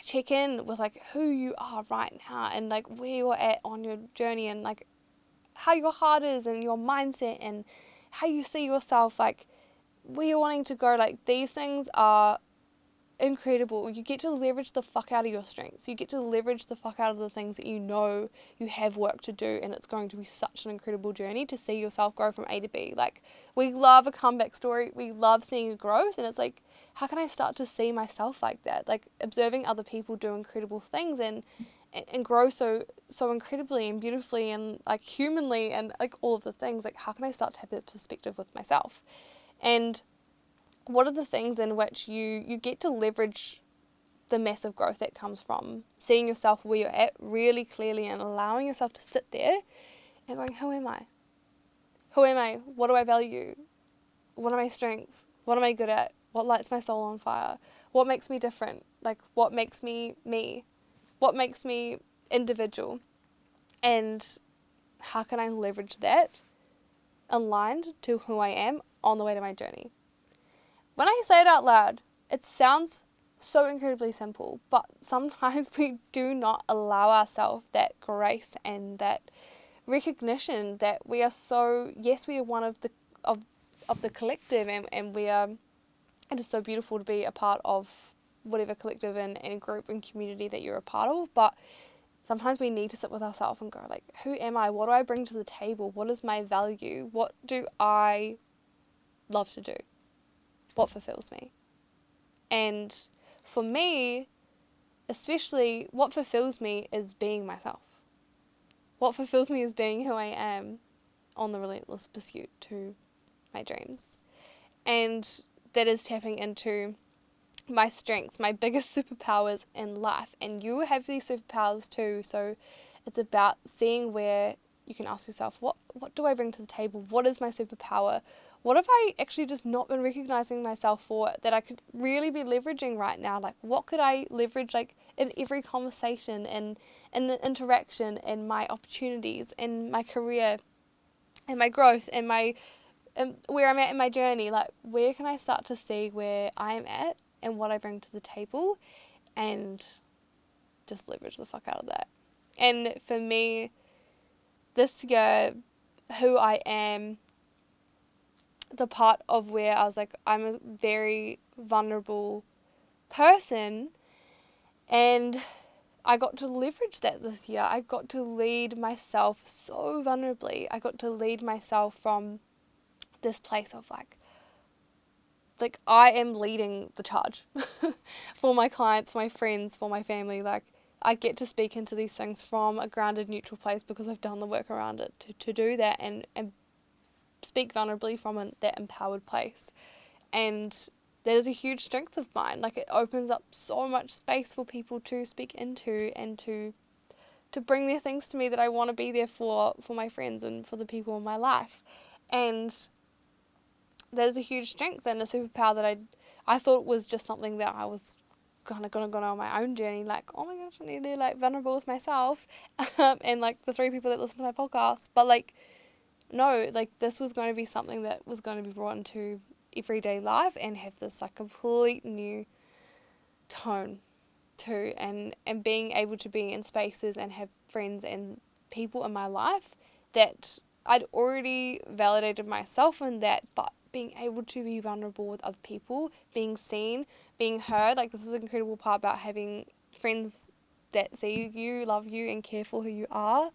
check in with like who you are right now and like where you're at on your journey and like how your heart is and your mindset and how you see yourself, like where you're wanting to go, like these things are incredible. You get to leverage the fuck out of your strengths. You get to leverage the fuck out of the things that you know you have work to do, and it's going to be such an incredible journey to see yourself grow from A to B. Like, we love a comeback story. We love seeing a growth, and it's like, how can I start to see myself like that? Like, observing other people do incredible things and grow so incredibly and beautifully and like humanly and like all of the things. Like, how can I start to have that perspective with myself? And what are the things in which you get to leverage the massive growth that comes from seeing yourself where you're at really clearly and allowing yourself to sit there and going, who am I? Who am I? What do I value? What are my strengths? What am I good at? What lights my soul on fire? What makes me different? Like, what makes me me? What makes me individual? And how can I leverage that aligned to who I am on the way to my journey? When I say it out loud, it sounds so incredibly simple, but sometimes we do not allow ourselves that grace and that recognition that we are so, yes, we are one of the collective, and we are, it is so beautiful to be a part of whatever collective and group and community that you're a part of, but sometimes we need to sit with ourselves and go like, who am I? What do I bring to the table? What is my value? What do I love to do? What fulfills me? And for me, especially, what fulfills me is being myself. What fulfills me is being who I am on the relentless pursuit to my dreams. And that is tapping into my strengths, my biggest superpowers in life. And you have these superpowers too. So it's about seeing where you can ask yourself, what do I bring to the table? What is my superpower? What have I actually just not been recognizing myself for that I could really be leveraging right now? Like, what could I leverage, like, in every conversation and in the interaction and my opportunities and my career and my growth and my where I'm at in my journey? Like, where can I start to see where I am at and what I bring to the table, and just leverage the fuck out of that. And for me, this year, who I am, the part of where I was like, I'm a very vulnerable person, and I got to leverage that this year. I got to lead myself so vulnerably. I got to lead myself from this place of like I am leading the charge for my clients, for my friends, for my family. Like, I get to speak into these things from a grounded, neutral place because I've done the work around it to do that and speak vulnerably from that empowered place. And that is a huge strength of mine. Like, it opens up so much space for people to speak into and to bring their things to me that I want to be there for my friends and for the people in my life. And that is a huge strength and a superpower that I thought was just something that I was gonna go on my own journey. Like, oh my gosh, I need to be vulnerable with myself, and the 3 people that listen to my podcast. But no, this was going to be something that was going to be brought into everyday life and have this complete new tone too, and being able to be in spaces and have friends and people in my life that I'd already validated myself in that, but being able to be vulnerable with other people, being seen, being heard. This is an incredible part about having friends that see you, love you, and care for who you are.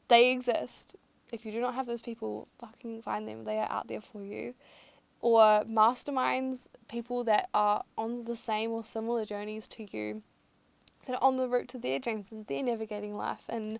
They exist. If you do not have those people, fucking find them. They are out there for you. Or masterminds, people that are on the same or similar journeys to you, that are on the route to their dreams and they're navigating life, and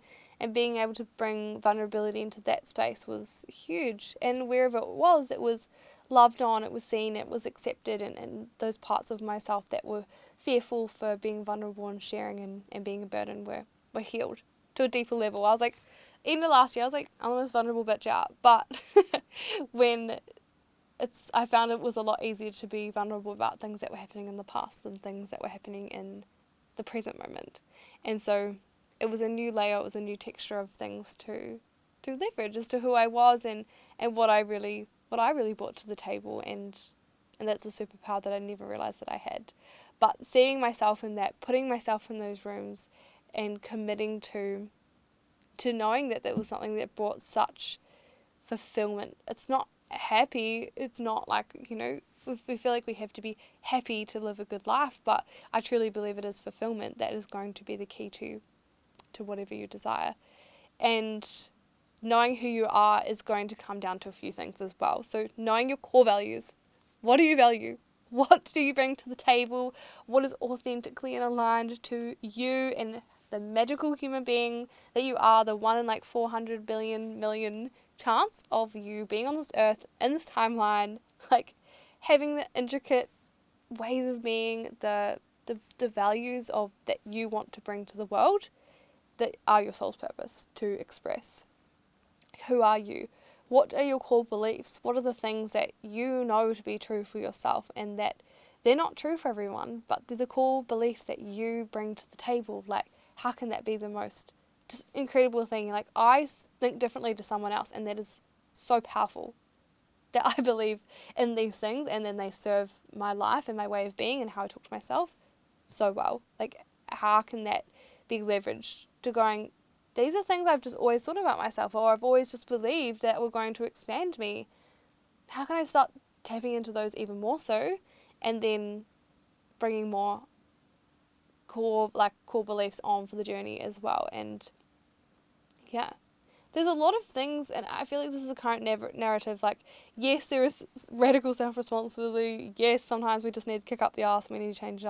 being able to bring vulnerability into that space was huge. And wherever it was loved on, it was seen, it was accepted, and those parts of myself that were fearful for being vulnerable and sharing and being a burden were healed to a deeper level. I was like, in the last year, I was like, I'm the most vulnerable bitch out. But when I found it was a lot easier to be vulnerable about things that were happening in the past than things that were happening in the present moment. And so it was a new layer, it was a new texture of things to leverage as to who I was and what I really brought to the table, and that's a superpower that I never realised that I had. But seeing myself in that, putting myself in those rooms and committing to knowing that was something that brought such fulfillment. It's not happy, it's not we feel like we have to be happy to live a good life, but I truly believe it is fulfillment that is going to be the key to whatever you desire. And knowing who you are is going to come down to a few things as well. So knowing your core values. What do you value? What do you bring to the table? What is authentically aligned to you and the magical human being that you are, the 1 in 400 billion million chance of you being on this earth in this timeline, having the intricate ways of being, the values of that you want to bring to the world that are your soul's purpose to express. Who are you? What are your core beliefs? What are the things that you know to be true for yourself, and that they're not true for everyone, but they're the core beliefs that you bring to the table? How can that be the most just incredible thing? I think differently to someone else, and that is so powerful, that I believe in these things, and then they serve my life and my way of being and how I talk to myself so well. How can that be leveraged to going, these are things I've just always thought about myself, or I've always just believed that were going to expand me. How can I start tapping into those even more so, and then bringing more core beliefs on for the journey as well? And yeah, there's a lot of things, and I feel like this is a current narrative, like, yes, there is radical self-responsibility, yes, sometimes we just need to kick up the arse, we need to change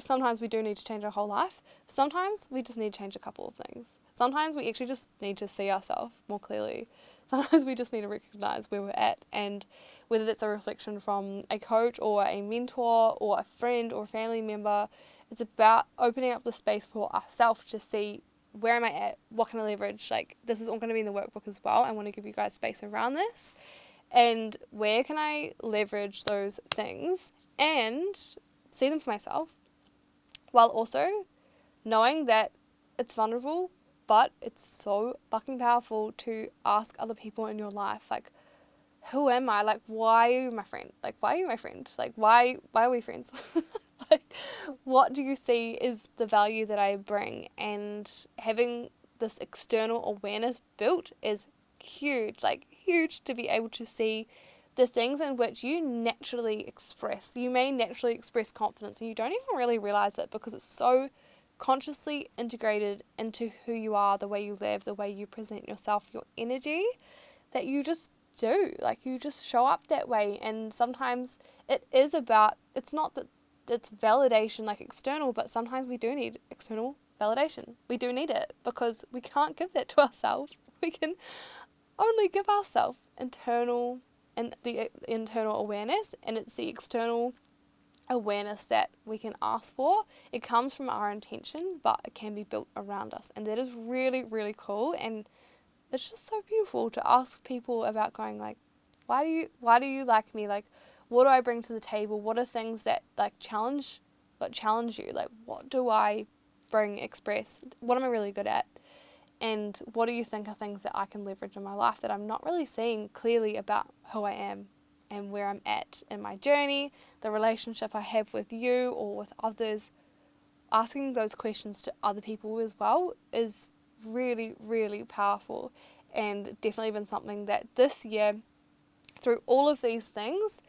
sometimes we do need to change our whole life, sometimes we just need to change a couple of things, sometimes we actually just need to see ourselves more clearly, sometimes we just need to recognise where we're at, and whether that's a reflection from a coach or a mentor or a friend or a family member, it's about opening up the space for ourselves to see, where am I at? What can I leverage? Like, this is all going to be in the workbook as well. I want to give you guys space around this. And where can I leverage those things and see them for myself, while also knowing that it's vulnerable, but it's so fucking powerful to ask other people in your life, like, who am I? Like, why are you my friend? Like, why are you my friend? Like, why are we friends? Like, what do you see is the value that I bring? And having this external awareness built is huge, like huge, to be able to see the things in which you naturally express. You may naturally express confidence and you don't even really realize it because it's so consciously integrated into who you are, the way you live, the way you present yourself, your energy, that you just do. Like, you just show up that way. And sometimes it's not that it's validation, like external, but sometimes we do need external validation. We do need it because we can't give that to ourselves. We can only give ourselves internal awareness, and it's the external awareness that we can ask for. It comes from our intention, but it can be built around us, and that is really, really cool. And it's just so beautiful to ask people about, going like, why do you like me? Like, what do I bring to the table? What are things that challenge you? Like, what do I express? What am I really good at? And what do you think are things that I can leverage in my life that I'm not really seeing clearly about who I am and where I'm at in my journey, the relationship I have with you or with others? Asking those questions to other people as well is really, really powerful, and definitely been something that this year, through all of these things,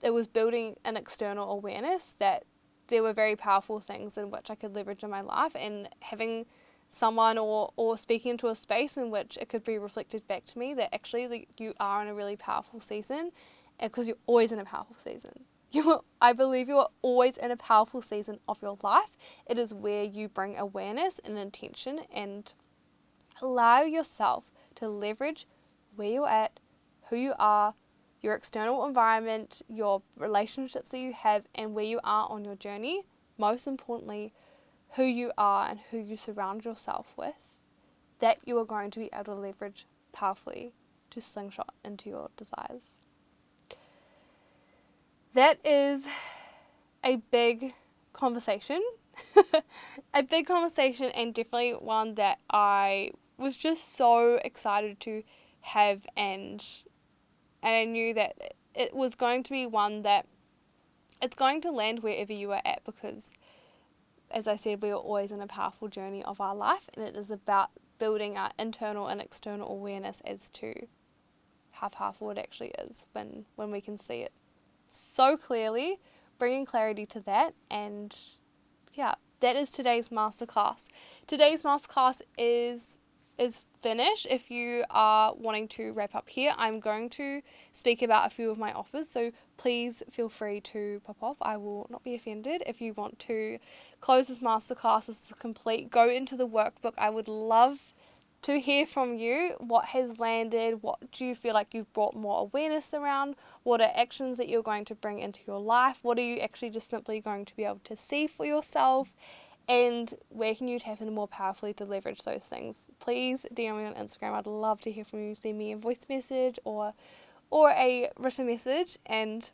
it was building an external awareness that there were very powerful things in which I could leverage in my life, and having someone or speaking into a space in which it could be reflected back to me that actually you are in a really powerful season, because you're always in a powerful season. I believe you are always in a powerful season of your life. It is where you bring awareness and intention and allow yourself to leverage where you're at, who you are, your external environment, your relationships that you have, and where you are on your journey. Most importantly, who you are and who you surround yourself with, that you are going to be able to leverage powerfully to slingshot into your desires. That is a big conversation. A big conversation, and definitely one that I was just so excited to have, and I knew that it was going to be one that it's going to land wherever you are at, because as I said, we are always in a powerful journey of our life, and it is about building our internal and external awareness as to how powerful it actually is when we can see it so clearly, bringing clarity to that. And yeah, that is today's masterclass. Today's masterclass is finished. If you are wanting to wrap up here, I'm going to speak about a few of my offers, so please feel free to pop off. I will not be offended. If you want to close this masterclass, this is complete, go into the workbook. I would love to hear from you. What has landed? What do you feel like you've brought more awareness around? What are actions that you're going to bring into your life? What are you actually just simply going to be able to see for yourself? And where can you tap in more powerfully to leverage those things? Please DM me on Instagram. I'd love to hear from you. Send me a voice message or a written message, and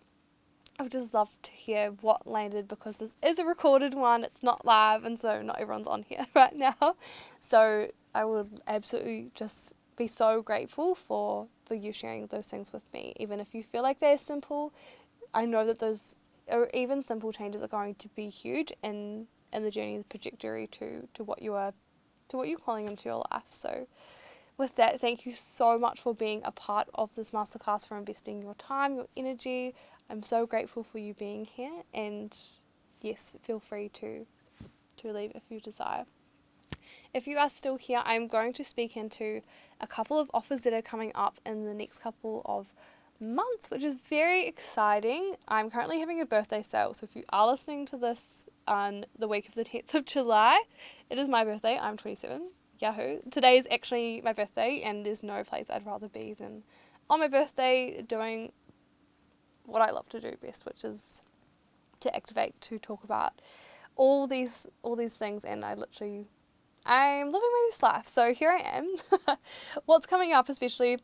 I would just love to hear what landed, because this is a recorded one. It's not live, and so not everyone's on here right now. So I would absolutely just be so grateful for you sharing those things with me. Even if you feel like they're simple, I know that those, or even simple changes, are going to be huge in the journey, the trajectory to what you are to what you're calling into your life. So with that, thank you so much for being a part of this masterclass, for investing your time, your energy. I'm so grateful for you being here, and yes, feel free to leave if you desire. If you are still here, I'm going to speak into a couple of offers that are coming up in the next couple of months, which is very exciting. I'm currently having a birthday sale, so if you are listening to this on the week of the 10th of July, it is my birthday. I'm 27. Yahoo. Today is actually my birthday, and there's no place I'd rather be than on my birthday doing what I love to do best, which is to activate, to talk about all these things, and I'm living my best life. So here I am. What's coming up, especially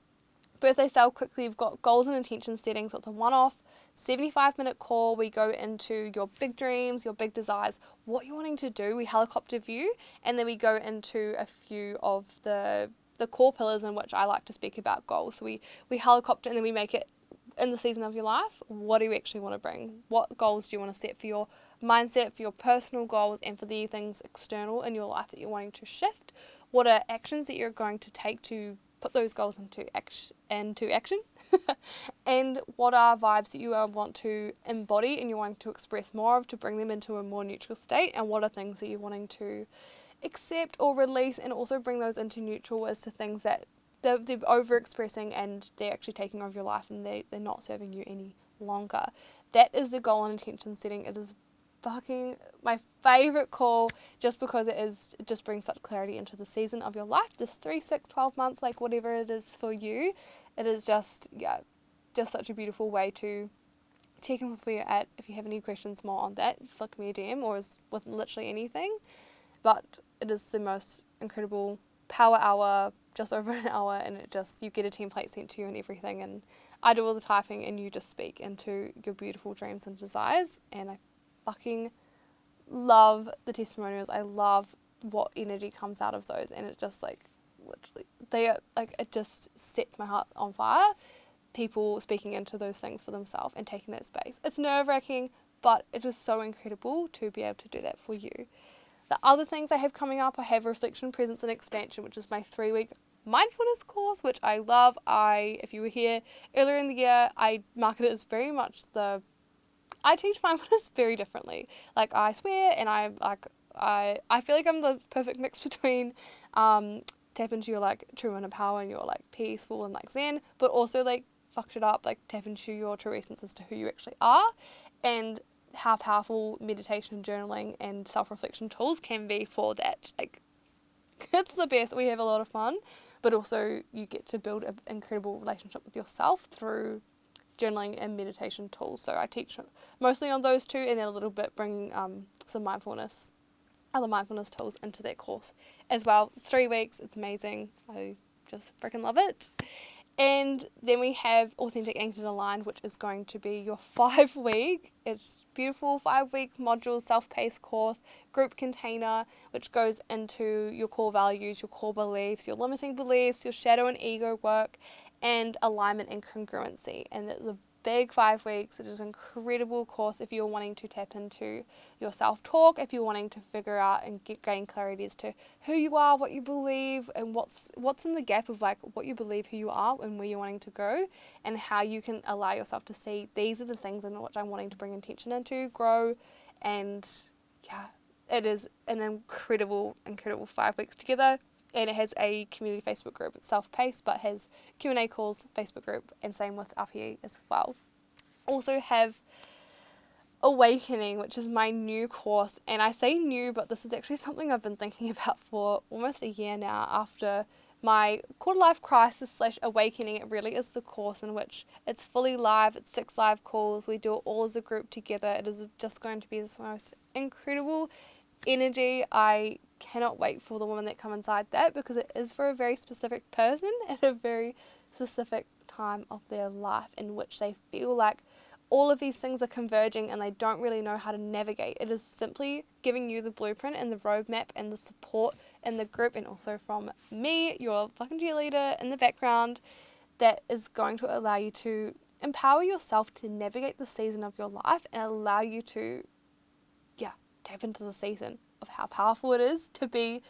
birthday sale quickly, we've got goals and intention setting. So it's a one-off 75-minute call. We go into your big dreams, your big desires, what you're wanting to do. We helicopter view, and then we go into a few of the core pillars in which I like to speak about goals. So we helicopter, and then we make it in the season of your life. What do you actually want to bring? What goals do you want to set for your mindset, for your personal goals, and for the things external in your life that you're wanting to shift? What are actions that you're going to take to put those goals into action? And what are vibes that you want to embody and you're wanting to express more of, to bring them into a more neutral state? And what are things that you're wanting to accept or release, and also bring those into neutral as to things that they're over-expressing and they're actually taking over your life and they're not serving you any longer. That is the goal and intention setting. It is fucking my favourite call, just because it just brings such clarity into the season of your life, this 3, 6, 12 months, like whatever it is for you. It is just such a beautiful way to check in with where you're at. If you have any questions more on that, flick me a DM, or with literally anything. But it is the most incredible power hour, just over an hour, and you get a template sent to you and everything, and I do all the typing and you just speak into your beautiful dreams and desires. And I fucking love the testimonials. I love what energy comes out of those, and it just literally it just sets my heart on fire. People speaking into those things for themselves and taking that space. It's nerve-wracking, but it is so incredible to be able to do that for you. The other things I have coming up, I have Reflection, Presence and Expansion, which is my 3-week mindfulness course, which I love. If you were here earlier in the year, I market it as very much I teach mindfulness very differently. Like, I swear, and I feel like I'm the perfect mix between tap into your true inner power and your peaceful and zen, but also fuck shit up, tap into your true essence as to who you actually are, and how powerful meditation, journaling, and self-reflection tools can be for that. It's the best. We have a lot of fun, but also you get to build an incredible relationship with yourself through journaling and meditation tools. So I teach mostly on those two, and then a little bit bringing some other mindfulness tools into that course as well. It's 3 weeks. It's amazing. I just freaking love it. And then we have Authentic, Anchored, Aligned, which is going to be your 5-week. It's beautiful 5-week module, self-paced course, group container, which goes into your core values, your core beliefs, your limiting beliefs, your shadow and ego work, and alignment and congruency. And it's a big 5 weeks. It is an incredible course if you're wanting to tap into your self-talk, if you're wanting to figure out and gain clarity as to who you are, what you believe, and what's in the gap of what you believe, who you are, and where you're wanting to go, and how you can allow yourself to see these are the things in which I'm wanting to bring intention into, grow, and it is an incredible 5 weeks together. And it has a community Facebook group. It's self-paced, but has Q&A calls, Facebook group, and same with RPE as well. Also have Awakening, which is my new course. And I say new, but this is actually something I've been thinking about for almost a year now. After my quarter-life crisis / awakening, it really is the course in which it's fully live. It's 6 live calls. We do it all as a group together. It is just going to be the most incredible energy. I cannot wait for the women that come inside that, because it is for a very specific person at a very specific time of their life in which they feel like all of these things are converging and they don't really know how to navigate. It is simply giving you the blueprint and the roadmap and the support in the group, and also from me, your fucking cheerleader in the background, that is going to allow you to empower yourself to navigate the season of your life and allow you to tap into the season of how powerful it is to be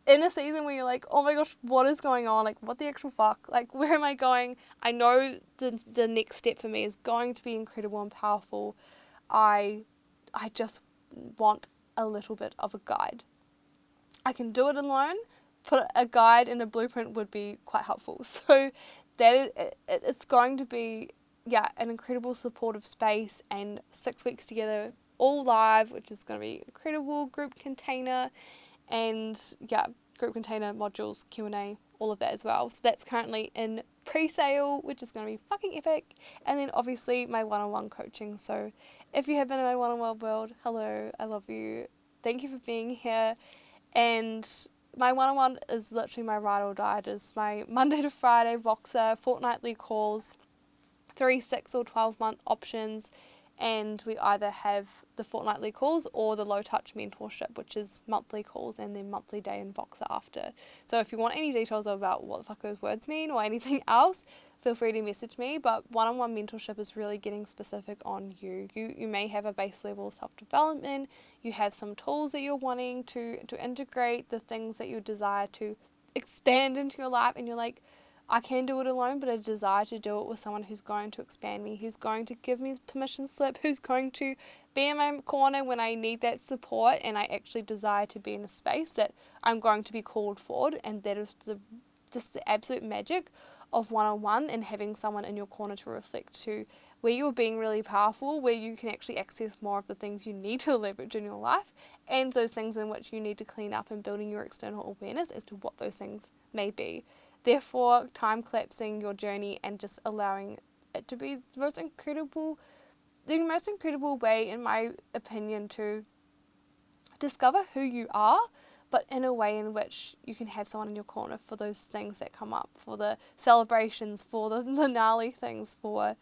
in a season where you're like, oh my gosh, what is going on? Like, what the actual fuck? Like, where am I going? I know the next step for me is going to be incredible and powerful. I just want a little bit of a guide. I can do it alone, but a guide and a blueprint would be quite helpful. So that is, it's going to be, yeah, an incredible supportive space, and 6 weeks together, all live, which is going to be incredible. Group container, and yeah, group container modules, Q&A, all of that as well. So that's currently in pre-sale, which is going to be fucking epic. And then obviously my one-on-one coaching. So if you have been in my one-on-one world, hello, I love you. Thank you for being here. And my one-on-one is literally my ride or die. It is my Monday to Friday Voxer, fortnightly calls, 3, 6 or 12-month options, and we either have the fortnightly calls or the low touch mentorship, which is monthly calls and then monthly day in Voxer after. So if you want any details about what the fuck those words mean or anything else, feel free to message me. But one-on-one mentorship is really getting specific on you. You may have a base level of self-development, you have some tools that you're wanting to integrate, the things that you desire to expand into your life, and you're like, I can do it alone, but I desire to do it with someone who's going to expand me, who's going to give me permission slip, who's going to be in my corner when I need that support, and I actually desire to be in a space that I'm going to be called forward. And that is just the absolute magic of one-on-one, and having someone in your corner to reflect to where you're being really powerful, where you can actually access more of the things you need to leverage in your life, and those things in which you need to clean up, and building your external awareness as to what those things may be. Therefore, time collapsing your journey and just allowing it to be the most incredible way, in my opinion, to discover who you are, but in a way in which you can have someone in your corner for those things that come up, for the celebrations, for the gnarly things, for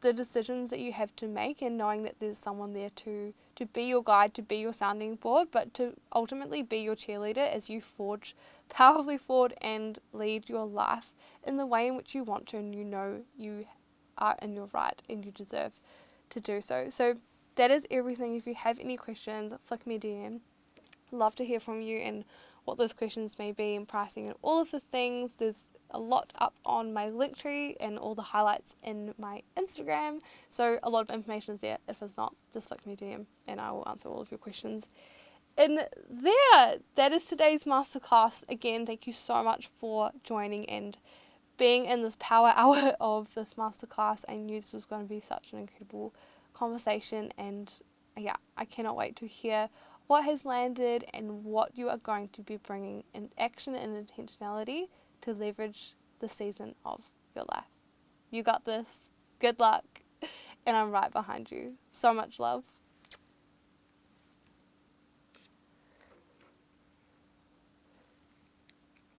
the decisions that you have to make, and knowing that there's someone there to be your guide, to be your sounding board, but to ultimately be your cheerleader as you forge powerfully forward and lead your life in the way in which you want to, and you know you are in your right and you deserve to do so. So that is everything. If you have any questions, flick me a DM. Love to hear from you and what those questions may be, and pricing and all of the things. There's a lot up on my Linktree and all the highlights in my Instagram, so a lot of information is there. If it's not, just flick me a DM and I will answer all of your questions in there. That is today's masterclass. Again, thank you so much for joining and being in this power hour of this masterclass. I knew this was going to be such an incredible conversation, and yeah, I cannot wait to hear what has landed and what you are going to be bringing in action and intentionality to leverage the season of your life. You got this. Good luck. And I'm right behind you. So much love.